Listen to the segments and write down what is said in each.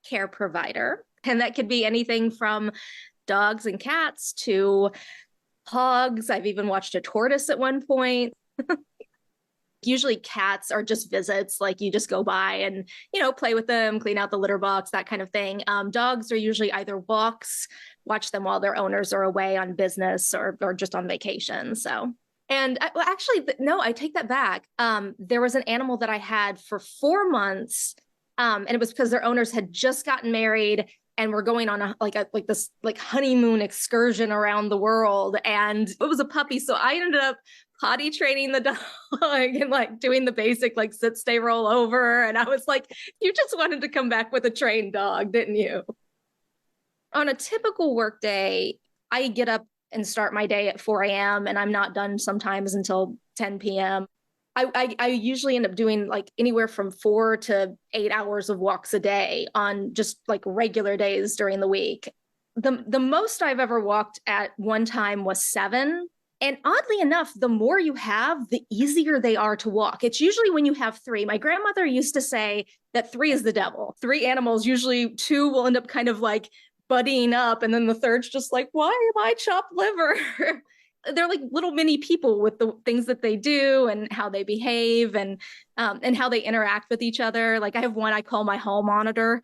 care provider. And that could be anything from dogs and cats to hogs. I've even watched a tortoise at one point. Usually cats are just visits, like you just go by and, play with them, clean out the litter box, that kind of thing. Dogs are usually either walks, watch them while their owners are away on business or just on vacation. So, and no, I take that back. There was an animal that I had for 4 months, and it was because their owners had just gotten married and we're going on this honeymoon excursion around the world, and it was a puppy. So I ended up potty training the dog and doing the basic sit, stay, roll over. And I was like, you just wanted to come back with a trained dog, didn't you? On a typical work day, I get up and start my day at 4 a.m. and I'm not done sometimes until 10 p.m. I usually end up doing anywhere from 4 to 8 hours of walks a day on just regular days during the week. The most I've ever walked at one time was 7. And oddly enough, the more you have, the easier they are to walk. It's usually when you have 3. My grandmother used to say that 3 is the devil. 3 animals, usually 2 will end up kind of buddying up. And then the third's just why am I chopped liver? They're like little mini people with the things that they do and how they behave and how they interact with each other. I have one I call my hall monitor.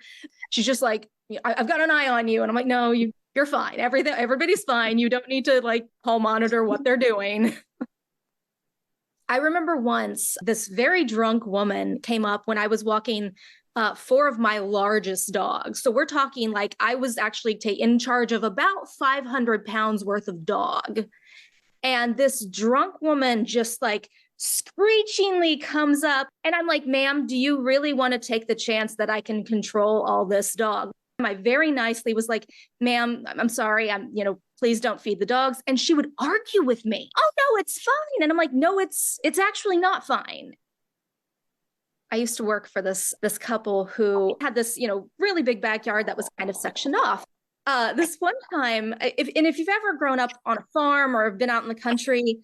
She's just I've got an eye on you. And I'm like, no, you're fine. Everybody's fine. You don't need to hall monitor what they're doing. I remember once this very drunk woman came up when I was walking 4 of my largest dogs. So we're talking I was actually in charge of about 500 pounds worth of dog. And this drunk woman just screechingly comes up. And I'm like, ma'am, do you really want to take the chance that I can control all this dog? I very nicely was like, ma'am, I'm sorry. Please don't feed the dogs. And she would argue with me. Oh, no, it's fine. And I'm like, no, it's actually not fine. I used to work for this couple who had this, really big backyard that was kind of sectioned off. This one time, if you've ever grown up on a farm or been out in the country,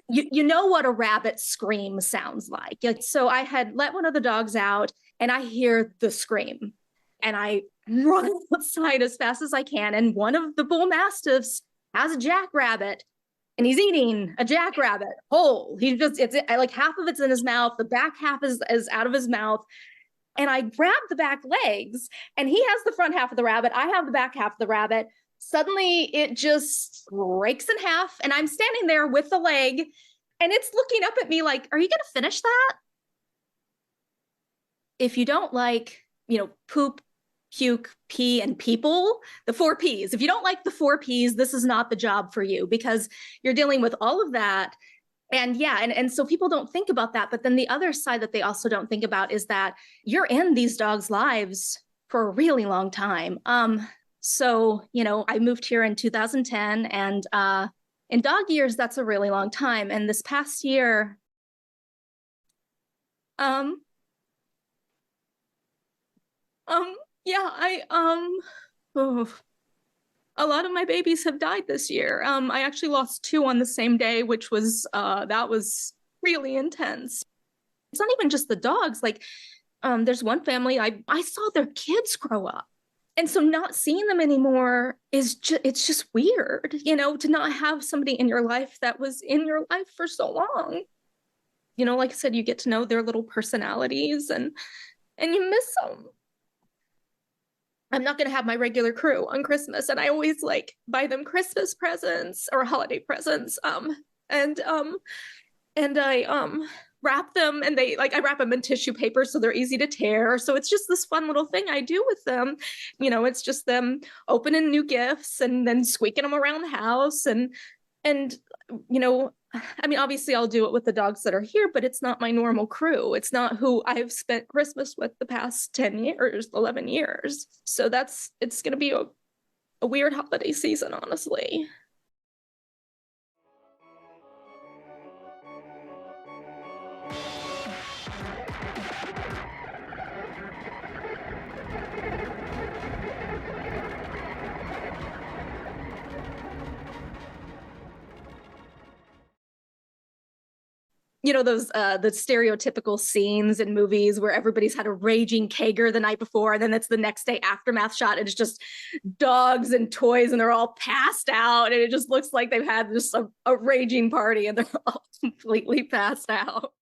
you know what a rabbit scream sounds like. So I had let one of the dogs out and I hear the scream and I run outside as fast as I can. And one of the bull mastiffs has a jackrabbit and he's eating a jackrabbit whole. It's half of it's in his mouth. The back half is out of his mouth. And I grab the back legs and he has the front half of the rabbit. I have the back half of the rabbit. Suddenly it just breaks in half and I'm standing there with the leg and it's looking up at me like, are you going to finish that? If you don't poop, puke, pee, and people, the 4 Ps, if you don't like the 4 Ps, this is not the job for you because you're dealing with all of that. And yeah, and so people don't think about that. But then the other side that they also don't think about is that you're in these dogs' lives for a really long time. So, I moved here in 2010 and in dog years, that's a really long time. And this past year, a lot of my babies have died this year. I actually lost 2 on the same day, which was, that was really intense. It's not even just the dogs. There's one family, I saw their kids grow up. And so not seeing them anymore it's just weird, to not have somebody in your life that was in your life for so long. Like I said, you get to know their little personalities and you miss them. I'm not going to have my regular crew on Christmas. And I always buy them Christmas presents or holiday presents. And I wrap them and I wrap them in tissue paper so they're easy to tear. So it's just this fun little thing I do with them. It's just them opening new gifts and then squeaking them around the house. And obviously I'll do it with the dogs that are here, but it's not my normal crew. It's not who I've spent Christmas with the past 10 years, 11 years. So it's going to be a weird holiday season, honestly. you know, those the stereotypical scenes in movies where everybody's had a raging kegger the night before, and then it's the next day aftermath shot, and it's just dogs and toys, and they're all passed out, and it just looks like they've had just a raging party, and they're all completely passed out.